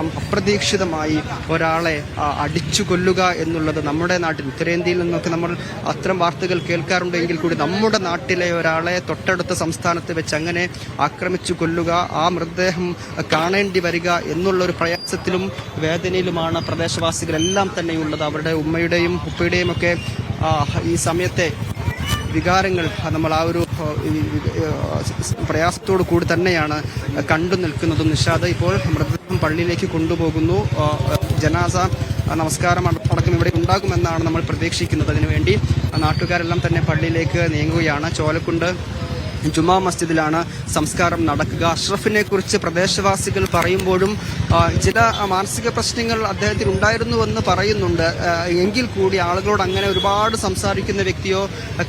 അപ്രതീക്ഷിതമായി ഒരാളെ അടിച്ചു കൊല്ലുക എന്നുള്ളത് നമ്മുടെ നാട്ടിൽ ഉത്തരേന്ത്യയിൽ നിന്നൊക്കെ നമ്മൾ അത്തരം വാർത്തകൾ കേൾക്കാറുണ്ടെങ്കിൽ കൂടി നമ്മുടെ നാട്ടിലെ ഒരാളെ തൊട്ടടുത്ത സംസ്ഥാനത്ത് വെച്ച് അങ്ങനെ ആക്രമിച്ചു കൊല്ലുക, ആ മൃതദേഹം കാണേണ്ടി വരിക എന്നുള്ളൊരു പ്രയാസത്തിലും വേദനയിലുമാണ് പ്രദേശവാസികളെല്ലാം തന്നെയുള്ളത്. അവരുടെ ഉമ്മയുടെയും ഉപ്പയുടെയും ഒക്കെ ഈ സമയത്തെ വികാരങ്ങൾ നമ്മൾ ആ ഒരു പ്രയാസത്തോടു കൂടി തന്നെയാണ് കണ്ടു നിൽക്കുന്നതും. നിഷാദ്, ഇപ്പോൾ മൃതദേഹം പള്ളിയിലേക്ക് കൊണ്ടുപോകുന്നു. ജനാസ നമസ്കാരം അടക്കം ഇവിടെ ഉണ്ടാകുമെന്നാണ് നമ്മൾ പ്രതീക്ഷിക്കുന്നത്. അതിനുവേണ്ടി നാട്ടുകാരെല്ലാം തന്നെ പള്ളിയിലേക്ക് നീങ്ങുകയാണ്. ചോലക്കുണ്ട് ജുമാ മസ്ജിദിലാണ് സംസ്കാരം നടക്കുക. അഷ്റഫിനെ കുറിച്ച് പ്രദേശവാസികൾ പറയുമ്പോഴും ചില മാനസിക പ്രശ്നങ്ങൾ അദ്ദേഹത്തിന് ഉണ്ടായിരുന്നുവെന്ന് പറയുന്നുണ്ട്. എങ്കിൽ കൂടി ആളുകളോട് അങ്ങനെ ഒരുപാട് സംസാരിക്കുന്ന വ്യക്തിയോ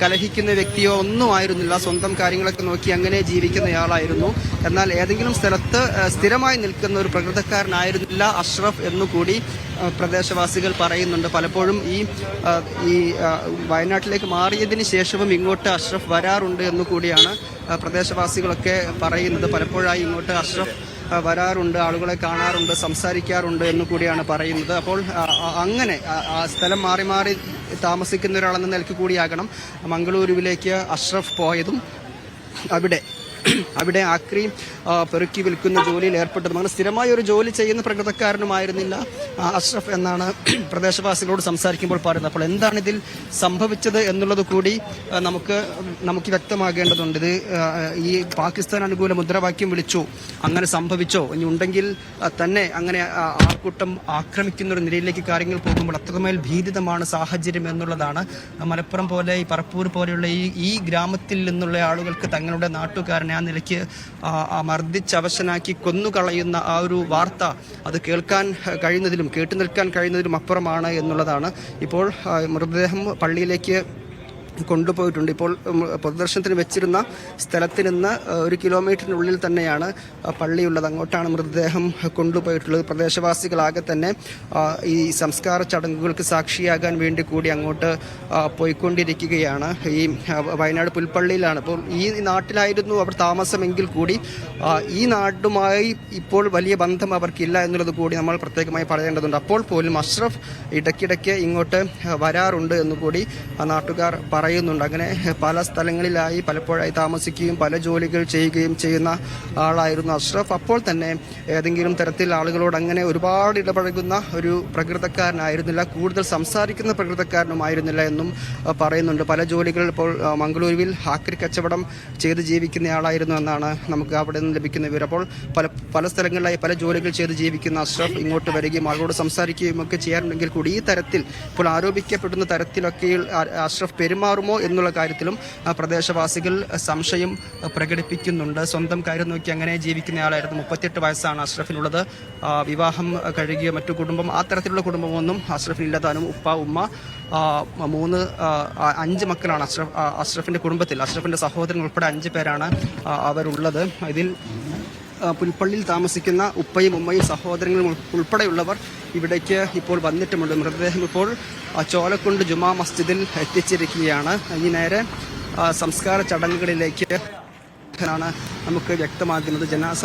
കലഹിക്കുന്ന വ്യക്തിയോ ഒന്നും ആയിരുന്നില്ല. സ്വന്തം കാര്യങ്ങളൊക്കെ നോക്കി അങ്ങനെ ജീവിക്കുന്നയാളായിരുന്നു. എന്നാൽ ഏതെങ്കിലും സ്ഥലത്ത് സ്ഥിരമായി നിൽക്കുന്ന ഒരു പ്രകൃതക്കാരനായിരുന്നില്ല അഷ്റഫ് എന്നുകൂടി പ്രദേശവാസികൾ പറയുന്നുണ്ട്. പലപ്പോഴും ഈ വയനാട്ടിലേക്ക് മാറിയതിന് ശേഷവും ഇങ്ങോട്ട് അഷ്റഫ് വരാറുണ്ട് എന്നുകൂടിയാണ് പ്രദേശവാസികളൊക്കെ പറയുന്നത്. പലപ്പോഴായി ഇങ്ങോട്ട് അഷ്റഫ് വരാറുണ്ട്, ആളുകളെ കാണാറുണ്ട്, സംസാരിക്കാറുണ്ട് എന്ന് കൂടിയാണ് പറയുന്നത്. അപ്പോൾ അങ്ങനെ സ്ഥലം മാറി മാറി താമസിക്കുന്ന ഒരാളെന്ന നിലയ്ക്ക് കൂടിയാകണം മംഗളൂരുവിലേക്ക് അഷ്റഫ് പോയതും അവിടെ ആക്രി പെറുക്കി വിൽക്കുന്ന ജോലിയിൽ ഏർപ്പെട്ടത്. അങ്ങനെ സ്ഥിരമായി ഒരു ജോലി ചെയ്യുന്ന പ്രകൃതക്കാരനുമായിരുന്നില്ല അഷ്റഫ് എന്നാണ് പ്രദേശവാസികളോട് സംസാരിക്കുമ്പോൾ പറയുന്നത്. അപ്പോൾ എന്താണ് ഇതിൽ സംഭവിച്ചത് എന്നുള്ളത് കൂടി നമുക്ക് വ്യക്തമാകേണ്ടതുണ്ട്. ഇത് ഈ പാകിസ്ഥാൻ അനുകൂല മുദ്രാവാക്യം വിളിച്ചു, അങ്ങനെ സംഭവിച്ചോ, ഇനി ഉണ്ടെങ്കിൽ തന്നെ അങ്ങനെ ആൾക്കൂട്ടം ആക്രമിക്കുന്ന ഒരു നിലയിലേക്ക് കാര്യങ്ങൾ പോകുമ്പോൾ അത്രമേൽ ഭീതിതമാണ് സാഹചര്യം എന്നുള്ളതാണ്. മലപ്പുറം പോലെ ഈ പറപ്പൂർ പോലെയുള്ള ഈ ഗ്രാമത്തിൽ നിന്നുള്ള ആളുകൾക്ക് തങ്ങളുടെ നാട്ടുകാരനെ ആ നിലയ്ക്ക് മർദ്ദിച്ചവശനാക്കി കൊന്നുകളയുന്ന ആ ഒരു വാർത്ത അത് കേൾക്കാൻ കഴിയുന്നതിലും കേട്ടു നിൽക്കാൻ കഴിയുന്നതിലും അപ്പുറമാണ് എന്നുള്ളതാണ്. ഇപ്പോൾ മൃതദേഹം പള്ളിയിലേക്ക് കൊണ്ടുപോയിട്ടുണ്ട്. ഇപ്പോൾ പൊതുദർശനത്തിന് വെച്ചിരുന്ന സ്ഥലത്ത് നിന്ന് 1 കിലോമീറ്ററിനുള്ളിൽ തന്നെയാണ് പള്ളിയുള്ളത്. അങ്ങോട്ടാണ് മൃതദേഹം കൊണ്ടുപോയിട്ടുള്ളത്. പ്രദേശവാസികളാകെ തന്നെ ഈ സംസ്കാര ചടങ്ങുകൾക്ക് സാക്ഷിയാകാൻ വേണ്ടി കൂടി അങ്ങോട്ട് പോയിക്കൊണ്ടിരിക്കുകയാണ്. ഈ വയനാട് പുൽപ്പള്ളിയിലാണ്. ഇപ്പോൾ ഈ നാട്ടിലായിരുന്നു അവർ താമസമെങ്കിൽ കൂടി ഈ നാടുമായി ഇപ്പോൾ വലിയ ബന്ധം അവർക്കില്ല എന്നുള്ളത് കൂടി നമ്മൾ പ്രത്യേകമായി പറയേണ്ടതുണ്ട്. അപ്പോൾ പോലും അഷ്റഫ് ഇടയ്ക്കിടയ്ക്ക് ഇങ്ങോട്ട് വരാറുണ്ട് എന്നുകൂടി നാട്ടുകാർ പറയുന്നുണ്ട്. അങ്ങനെ പല സ്ഥലങ്ങളിലായി പലപ്പോഴായി താമസിക്കുകയും പല ജോലികൾ ചെയ്യുകയും ചെയ്യുന്ന ആളായിരുന്നു അഷ്റഫ്. അപ്പോൾ തന്നെ ഏതെങ്കിലും തരത്തിൽ ആളുകളോട് അങ്ങനെ ഒരുപാട് ഇടപഴകുന്ന ഒരു പ്രകൃതക്കാരനായിരുന്നില്ല, കൂടുതൽ സംസാരിക്കുന്ന പ്രകൃതക്കാരനുമായിരുന്നില്ല എന്നും പറയുന്നുണ്ട്. പല ജോലികൾ ഇപ്പോൾ മംഗളൂരുവിൽ ആക്രി കച്ചവടം ചെയ്ത് ജീവിക്കുന്നയാളായിരുന്നു എന്നാണ് നമുക്ക് അവിടെ നിന്ന് ലഭിക്കുന്ന വിവരം. അപ്പോൾ പല സ്ഥലങ്ങളിലായി പല ജോലികൾ ചെയ്ത് ജീവിക്കുന്ന അഷ്റഫ് ഇങ്ങോട്ട് വരികയും ആളുകളോട് സംസാരിക്കുകയും ഒക്കെ ചെയ്യാറുണ്ടെങ്കിൽ കൂടി ഈ തരത്തിൽ ഇപ്പോൾ ആരോപിക്കപ്പെടുന്ന തരത്തിലൊക്കെ അഷ്റഫ് പെരുമാറുമോ എന്നുള്ള കാര്യത്തിലും പ്രദേശവാസികൾ സംശയം പ്രകടിപ്പിക്കുന്നുണ്ട്. സ്വന്തം കാര്യം നോക്കി അങ്ങനെ ജീവിക്കുന്നയാളായിരുന്നു. 38 വയസ്സാണ് അഷ്റഫിനുള്ളത്. വിവാഹം കഴിയുകയോ മറ്റു കുടുംബം ആ തരത്തിലുള്ള കുടുംബമൊന്നും അഷ്റഫിനില്ല. ഉപ്പ ഉമ്മ 5 മക്കളാണ് അഷ്റഫിന്റെ കുടുംബത്തിൽ. അഷ്റഫിന്റെ സഹോദരൻ ഉൾപ്പെടെ 5 പേരാണ് അവരുള്ളത്. ഇതിൽ പുൽപ്പള്ളിയിൽ താമസിക്കുന്ന ഉപ്പയും ഉമ്മയും സഹോദരങ്ങളും ഉൾപ്പെടെയുള്ളവർ ഇവിടേക്ക് ഇപ്പോൾ വന്നിട്ടുമുണ്ട്. മൃതദേഹം ഇപ്പോൾ ചോലക്കുണ്ട് ജുമാ മസ്ജിദിൽ എത്തിച്ചിരിക്കുകയാണ്. ഈ നേരെ സംസ്കാര ചടങ്ങുകളിലേക്ക് ാണ് നമുക്ക് വ്യക്തമാക്കുന്നത്. ജനാസ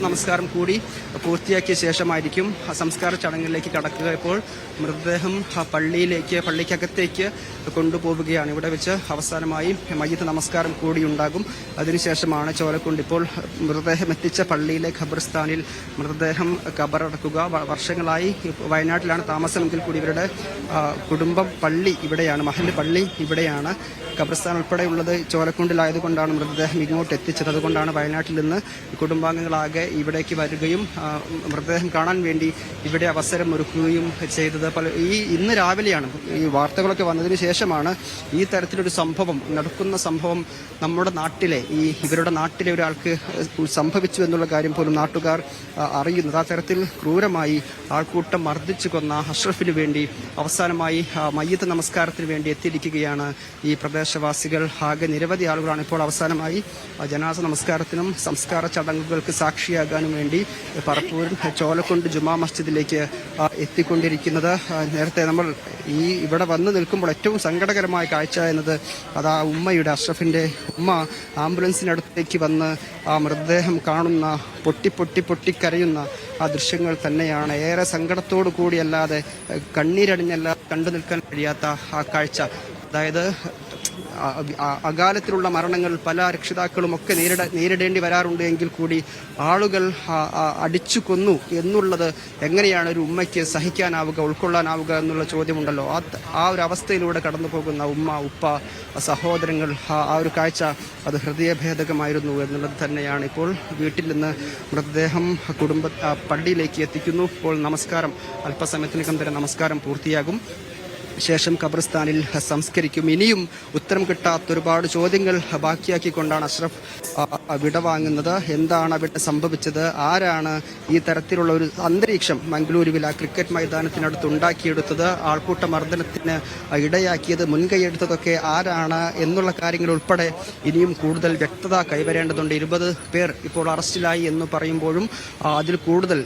നമസ്കാരം കൂടി പൂർത്തിയാക്കിയ ശേഷമായിരിക്കും സംസ്കാര ചടങ്ങിലേക്ക് കടക്കുക. ഇപ്പോൾ മൃതദേഹം പള്ളിക്കകത്തേക്ക് കൊണ്ടുപോവുകയാണ്. ഇവിടെ വെച്ച് അവസാനമായി മയ്യിത്ത് നമസ്കാരം കൂടി ഉണ്ടാകും. അതിനുശേഷമാണ് ചോലക്കുണ്ട് ഇപ്പോൾ മൃതദേഹം എത്തിച്ച പള്ളിയിലെ ഖബർസ്ഥാനിൽ മൃതദേഹം ഖബറടക്കുക. വർഷങ്ങളായി വയനാട്ടിലാണ് താമസമെങ്കിൽ കൂടി ഇവരുടെ കുടുംബം പള്ളി ഇവിടെയാണ്, മഹല്ല് പള്ളി ഇവിടെയാണ്. ഖബർസ്ഥാൻ ഉൾപ്പെടെയുള്ളത് ചോലക്കുണ്ടിലായതുകൊണ്ടാണ് മൃതദേഹം ഇങ്ങോട്ട് എത്തിച്ചത്. അതുകൊണ്ടാണ് വയനാട്ടിൽ നിന്ന് കുടുംബാംഗങ്ങളാകെ ഇവിടേക്ക് വരികയും മൃതദേഹം കാണാൻ വേണ്ടി ഇവിടെ അവസരം ഒരുക്കുകയും ചെയ്തത്. ഇന്ന് രാവിലെയാണ് ഈ വാർത്തകളൊക്കെ വന്നതിന് ശേഷമാണ് ഈ തരത്തിലൊരു നടക്കുന്ന സംഭവം നമ്മുടെ നാട്ടിലെ ഇവരുടെ നാട്ടിലെ ഒരാൾക്ക് സംഭവിച്ചു എന്നുള്ള കാര്യം പോലും നാട്ടുകാർ അറിയുന്നത്. ആ തരത്തിൽ ക്രൂരമായി ആൾക്കൂട്ടം മർദ്ദിച്ചു കൊന്ന അഷ്റഫിന് വേണ്ടി അവസാനമായി മയ്യിത്ത് നമസ്കാരത്തിന് വേണ്ടി എത്തിയിരിക്കുകയാണ് ഈ പ്രദേശവാസികൾ. ആകെ നിരവധി ആളുകളാണ് ഇപ്പോൾ അവസാനമായി ജനാസ നമസ്കാരത്തിനും സംസ്കാര ചടങ്ങുകൾക്ക് സാക്ഷിയാകാനും വേണ്ടി പറപ്പൂരിൽ ചോലക്കുണ്ട് ജുമാ മസ്ജിദിലേക്ക് എത്തിക്കൊണ്ടിരിക്കുന്നത്. നേരത്തെ നമ്മൾ ഇവിടെ വന്ന് നിൽക്കുമ്പോൾ ഏറ്റവും സങ്കടകരമായ കാഴ്ച എന്നത് അത് ആ ഉമ്മയുടെ, അഷ്റഫിന്റെ ഉമ്മ ആംബുലൻസിനടുത്തേക്ക് വന്ന് ആ മൃതദേഹം കാണുന്ന പൊട്ടിക്കരയുന്ന ആ ദൃശ്യങ്ങൾ തന്നെയാണ്. ഏറെ സങ്കടത്തോടു കൂടിയല്ലാതെ കണ്ണീരടിഞ്ഞല്ലാതെ കണ്ടു നിൽക്കാൻ കഴിയാത്ത ആ കാഴ്ച. അതായത് അകാലത്തിലുള്ള മരണങ്ങൾ പല രക്ഷിതാക്കളും ഒക്കെ നേരിടേണ്ടി വരാറുണ്ട് എങ്കിൽ കൂടി ആളുകൾ അടിച്ചു കൊന്നു എന്നുള്ളത് എങ്ങനെയാണ് ഒരു ഉമ്മയ്ക്ക് സഹിക്കാനാവുക, ഉൾക്കൊള്ളാനാവുക എന്നുള്ള ചോദ്യമുണ്ടല്ലോ. ആ ഒരു അവസ്ഥയിലൂടെ കടന്നു പോകുന്ന ഉമ്മ, ഉപ്പ, സഹോദരങ്ങൾ, ആ ഒരു കാഴ്ച അത് ഹൃദയഭേദകമായിരുന്നു എന്നുള്ളത് തന്നെയാണ്. ഇപ്പോൾ വീട്ടിൽ നിന്ന് മൃതദേഹം പള്ളിയിലേക്ക് എത്തിക്കുന്നു. ഇപ്പോൾ നമസ്കാരം അല്പസമയത്തിനകം തന്നെ നമസ്കാരം പൂർത്തിയാകും. ശേഷം ഖബർസ്ഥാനിൽ സംസ്കരിക്കും. ഇനിയും ഉത്തരം കിട്ടാത്ത ഒരുപാട് ചോദ്യങ്ങൾ ബാക്കിയാക്കിക്കൊണ്ടാണ് അഷ്റഫ് വിടവാങ്ങുന്നത്. എന്താണ് അവിടെ സംഭവിച്ചത്? ആരാണ് ഈ തരത്തിലുള്ള ഒരു അന്തരീക്ഷം മംഗളൂരുവിൽ ആ ക്രിക്കറ്റ് മൈതാനത്തിനടുത്ത് ഉണ്ടാക്കിയെടുത്തത്? ആൾക്കൂട്ട മർദ്ദനത്തിന് ഇടയാക്കിയത്, മുൻകൈയെടുത്തതൊക്കെ ആരാണ് എന്നുള്ള കാര്യങ്ങൾ ഉൾപ്പെടെ ഇനിയും കൂടുതൽ വ്യക്തത കൈവരേണ്ടതുണ്ട്. 20 പേർ ഇപ്പോൾ അറസ്റ്റിലായി എന്ന് പറയുമ്പോഴും അതിൽ കൂടുതൽ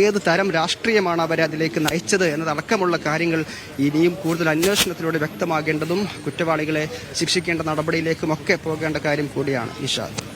ഏത് തരം രാഷ്ട്രീയമാണ് അവരെ അതിലേക്ക് നയിച്ചത് എന്നതടക്കമുള്ള കാര്യങ്ങൾ ഇനിയും കൂടുതൽ അന്വേഷണത്തിലൂടെ വ്യക്തമാകേണ്ടതും കുറ്റവാളികളെ ശിക്ഷിക്കേണ്ട നടപടിയിലേക്കുമൊക്കെ പോകേണ്ട കാര്യം കൂടിയാണ്. നിഷാദ്.